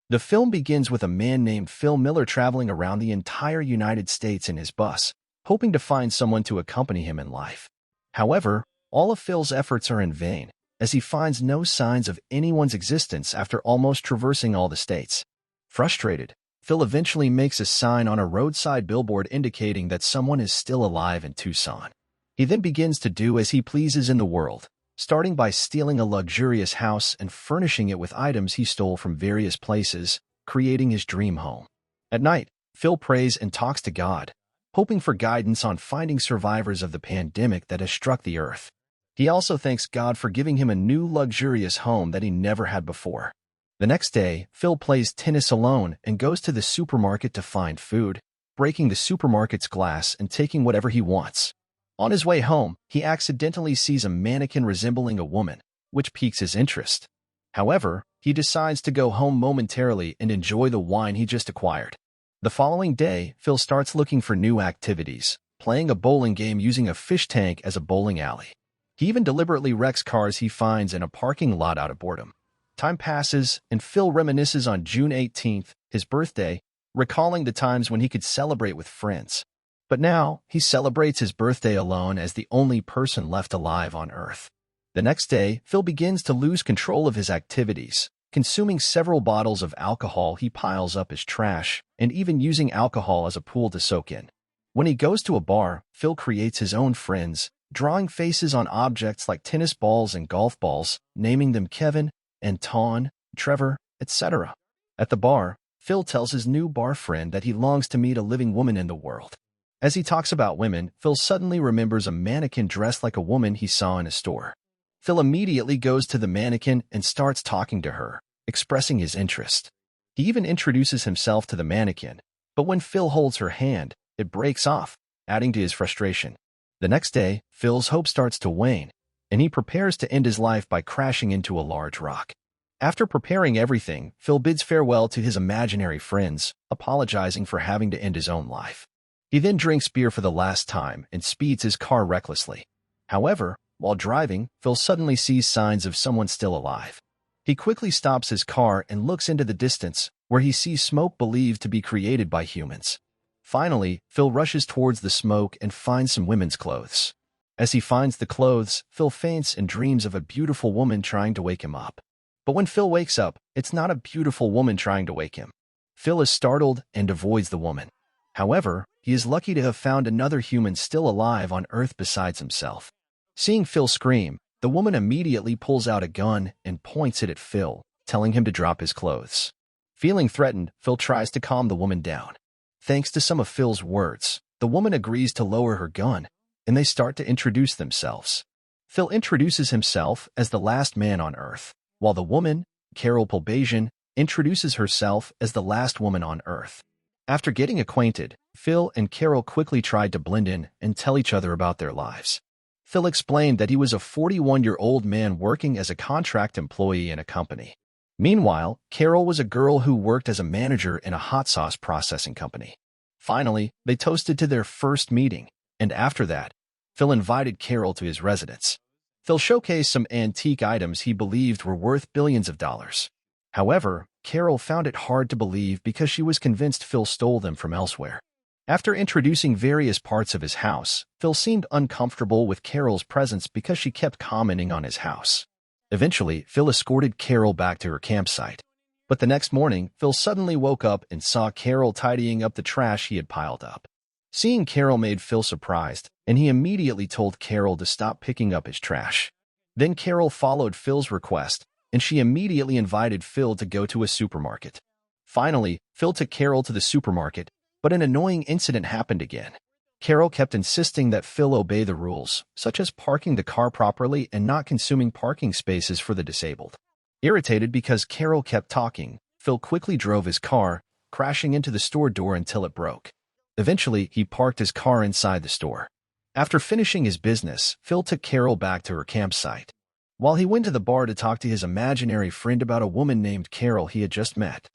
The film begins with a man named Phil Miller traveling around the entire United States in his bus, hoping to find someone to accompany him in life. However, all of Phil's efforts are in vain, as he finds no signs of anyone's existence after almost traversing all the states. Frustrated, Phil eventually makes a sign on a roadside billboard indicating that someone is still alive in Tucson. He then begins to do as he pleases in the world, starting by stealing a luxurious house and furnishing it with items he stole from various places, creating his dream home. At night, Phil prays and talks to God, hoping for guidance on finding survivors of the pandemic that has struck the earth. He also thanks God for giving him a new luxurious home that he never had before. The next day, Phil plays tennis alone and goes to the supermarket to find food, breaking the supermarket's glass and taking whatever he wants. On his way home, he accidentally sees a mannequin resembling a woman, which piques his interest. However, he decides to go home momentarily and enjoy the wine he just acquired. The following day, Phil starts looking for new activities, playing a bowling game using a fish tank as a bowling alley. He even deliberately wrecks cars he finds in a parking lot out of boredom. Time passes, and Phil reminisces on June 18th, his birthday, recalling the times when he could celebrate with friends. But now, he celebrates his birthday alone as the only person left alive on Earth. The next day, Phil begins to lose control of his activities, consuming several bottles of alcohol he piles up as trash, and even using alcohol as a pool to soak in. When he goes to a bar, Phil creates his own friends, drawing faces on objects like tennis balls and golf balls, naming them Kevin, Anton, Trevor, etc. At the bar, Phil tells his new bar friend that he longs to meet a living woman in the world. As he talks about women, Phil suddenly remembers a mannequin dressed like a woman he saw in a store. Phil immediately goes to the mannequin and starts talking to her, expressing his interest. He even introduces himself to the mannequin, but when Phil holds her hand, it breaks off, adding to his frustration. The next day, Phil's hope starts to wane, and he prepares to end his life by crashing into a large rock. After preparing everything, Phil bids farewell to his imaginary friends, apologizing for having to end his own life. He then drinks beer for the last time and speeds his car recklessly. However, while driving, Phil suddenly sees signs of someone still alive. He quickly stops his car and looks into the distance, where he sees smoke believed to be created by humans. Finally, Phil rushes towards the smoke and finds some women's clothes. As he finds the clothes, Phil faints and dreams of a beautiful woman trying to wake him up. But when Phil wakes up, it's not a beautiful woman trying to wake him. Phil is startled and avoids the woman. However, he is lucky to have found another human still alive on Earth besides himself. Seeing Phil scream, the woman immediately pulls out a gun and points it at Phil, telling him to drop his clothes. Feeling threatened, Phil tries to calm the woman down. Thanks to some of Phil's words, the woman agrees to lower her gun, and they start to introduce themselves. Phil introduces himself as the last man on Earth, while the woman, Carol Polbasian, introduces herself as the last woman on Earth. After getting acquainted, Phil and Carol quickly tried to blend in and tell each other about their lives. Phil explained that he was a 41-year-old man working as a contract employee in a company. Meanwhile, Carol was a girl who worked as a manager in a hot sauce processing company. Finally, they toasted to their first meeting, and after that, Phil invited Carol to his residence. Phil showcased some antique items he believed were worth billions of dollars. However, Carol found it hard to believe because she was convinced Phil stole them from elsewhere. After introducing various parts of his house, Phil seemed uncomfortable with Carol's presence because she kept commenting on his house. Eventually, Phil escorted Carol back to her campsite. But the next morning, Phil suddenly woke up and saw Carol tidying up the trash he had piled up. Seeing Carol made Phil surprised, and he immediately told Carol to stop picking up his trash. Then Carol followed Phil's request, and she immediately invited Phil to go to a supermarket. Finally, Phil took Carol to the supermarket, but an annoying incident happened again. Carol kept insisting that Phil obey the rules, such as parking the car properly and not consuming parking spaces for the disabled. Irritated because Carol kept talking, Phil quickly drove his car, crashing into the store door until it broke. Eventually, he parked his car inside the store. After finishing his business, Phil took Carol back to her campsite. While he went to the bar to talk to his imaginary friend about a woman named Carol he had just met,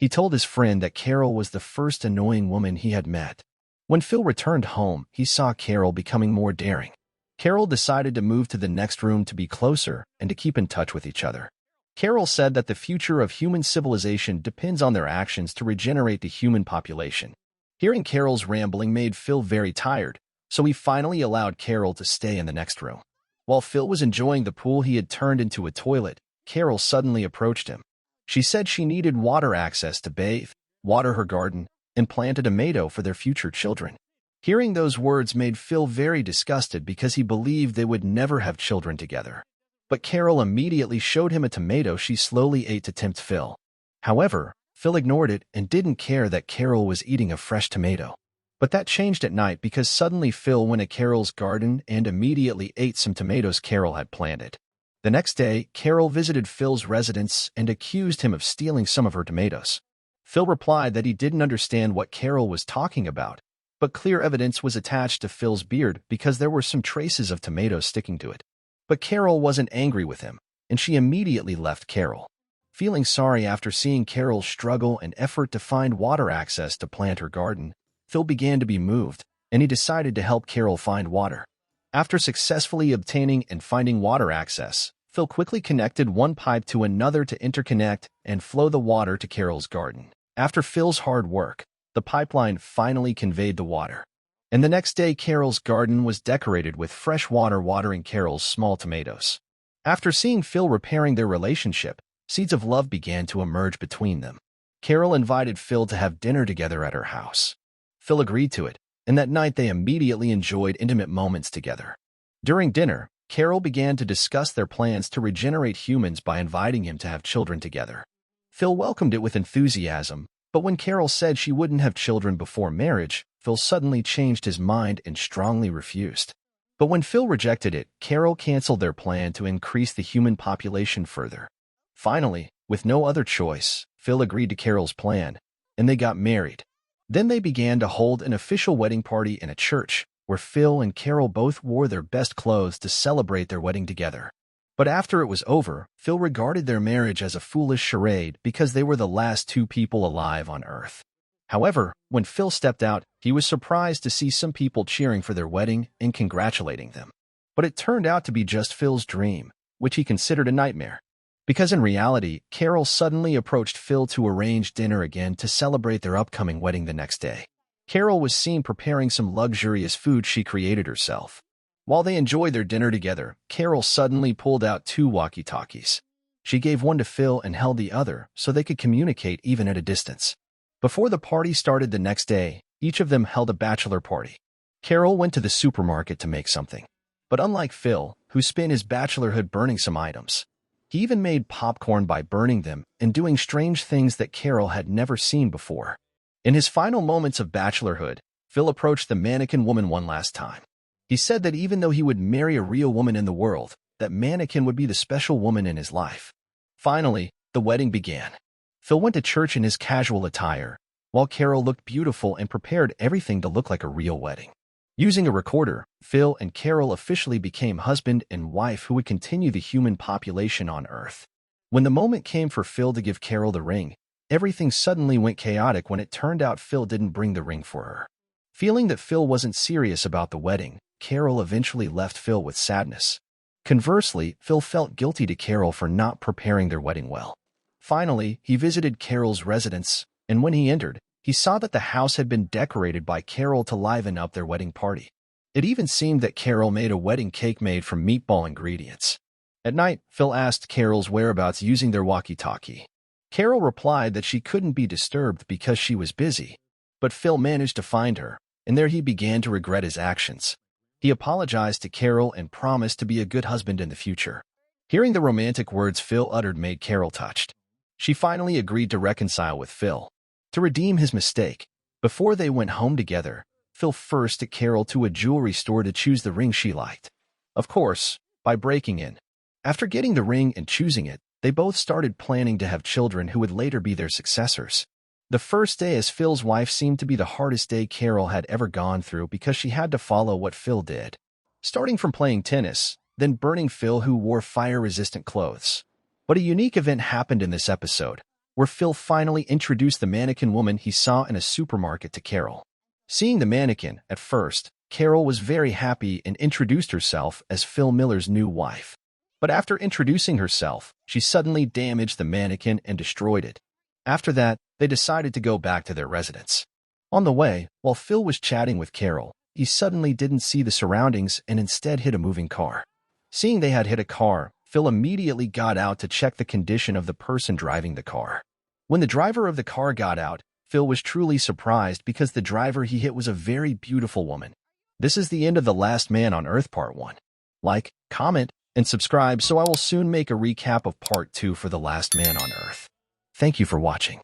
he told his friend that Carol was the first annoying woman he had met. When Phil returned home, he saw Carol becoming more daring. Carol decided to move to the next room to be closer and to keep in touch with each other. Carol said that the future of human civilization depends on their actions to regenerate the human population. Hearing Carol's rambling made Phil very tired, so he finally allowed Carol to stay in the next room. While Phil was enjoying the pool he had turned into a toilet, Carol suddenly approached him. She said she needed water access to bathe, water her garden, and plant a tomato for their future children. Hearing those words made Phil very disgusted because he believed they would never have children together. But Carol immediately showed him a tomato she slowly ate to tempt Phil. However, Phil ignored it and didn't care that Carol was eating a fresh tomato. But that changed at night because suddenly Phil went to Carol's garden and immediately ate some tomatoes Carol had planted. The next day, Carol visited Phil's residence and accused him of stealing some of her tomatoes. Phil replied that he didn't understand what Carol was talking about, but clear evidence was attached to Phil's beard because there were some traces of tomatoes sticking to it. But Carol wasn't angry with him, and she immediately left Carol. Feeling sorry after seeing Carol's struggle and effort to find water access to plant her garden, Phil began to be moved, and he decided to help Carol find water. After successfully obtaining and finding water access, Phil quickly connected one pipe to another to interconnect and flow the water to Carol's garden. After Phil's hard work, the pipeline finally conveyed the water. And the next day, Carol's garden was decorated with fresh water watering Carol's small tomatoes. After seeing Phil repairing their relationship, seeds of love began to emerge between them. Carol invited Phil to have dinner together at her house. Phil agreed to it, and that night they immediately enjoyed intimate moments together. During dinner, Carol began to discuss their plans to regenerate humans by inviting him to have children together. Phil welcomed it with enthusiasm, but when Carol said she wouldn't have children before marriage, Phil suddenly changed his mind and strongly refused. But when Phil rejected it, Carol canceled their plan to increase the human population further. Finally, with no other choice, Phil agreed to Carol's plan, and they got married. Then they began to hold an official wedding party in a church, where Phil and Carol both wore their best clothes to celebrate their wedding together. But after it was over, Phil regarded their marriage as a foolish charade because they were the last two people alive on Earth. However, when Phil stepped out, he was surprised to see some people cheering for their wedding and congratulating them. But it turned out to be just Phil's dream, which he considered a nightmare. Because in reality, Carol suddenly approached Phil to arrange dinner again to celebrate their upcoming wedding the next day. Carol was seen preparing some luxurious food she created herself. While they enjoyed their dinner together, Carol suddenly pulled out two walkie-talkies. She gave one to Phil and held the other so they could communicate even at a distance. Before the party started the next day, each of them held a bachelor party. Carol went to the supermarket to make something. But unlike Phil, who spent his bachelorhood burning some items, he even made popcorn by burning them and doing strange things that Carol had never seen before. In his final moments of bachelorhood, Phil approached the mannequin woman one last time. He said that even though he would marry a real woman in the world, that mannequin would be the special woman in his life. Finally, the wedding began. Phil went to church in his casual attire, while Carol looked beautiful and prepared everything to look like a real wedding. Using a recorder, Phil and Carol officially became husband and wife who would continue the human population on Earth. When the moment came for Phil to give Carol the ring, everything suddenly went chaotic when it turned out Phil didn't bring the ring for her. Feeling that Phil wasn't serious about the wedding, Carol eventually left Phil with sadness. Conversely, Phil felt guilty to Carol for not preparing their wedding well. Finally, he visited Carol's residence, and when he entered, he saw that the house had been decorated by Carol to liven up their wedding party. It even seemed that Carol made a wedding cake made from meatball ingredients. At night, Phil asked Carol's whereabouts using their walkie-talkie. Carol replied that she couldn't be disturbed because she was busy, but Phil managed to find her, and there he began to regret his actions. He apologized to Carol and promised to be a good husband in the future. Hearing the romantic words Phil uttered made Carol touched. She finally agreed to reconcile with Phil. To redeem his mistake, before they went home together, Phil first took Carol to a jewelry store to choose the ring she liked. Of course, by breaking in. After getting the ring and choosing it, they both started planning to have children who would later be their successors. The first day as Phil's wife seemed to be the hardest day Carol had ever gone through because she had to follow what Phil did. Starting from playing tennis, then burning Phil who wore fire-resistant clothes. But a unique event happened in this episode, where Phil finally introduced the mannequin woman he saw in a supermarket to Carol. Seeing the mannequin, at first, Carol was very happy and introduced herself as Phil Miller's new wife. But after introducing herself, she suddenly damaged the mannequin and destroyed it. After that, they decided to go back to their residence. On the way, while Phil was chatting with Carol, he suddenly didn't see the surroundings and instead hit a moving car. Seeing they had hit a car, Phil immediately got out to check the condition of the person driving the car. When the driver of the car got out, Phil was truly surprised because the driver he hit was a very beautiful woman. This is the end of The Last Man on Earth Part 1. Like, comment, and subscribe so I will soon make a recap of Part 2 for The Last Man on Earth. Thank you for watching.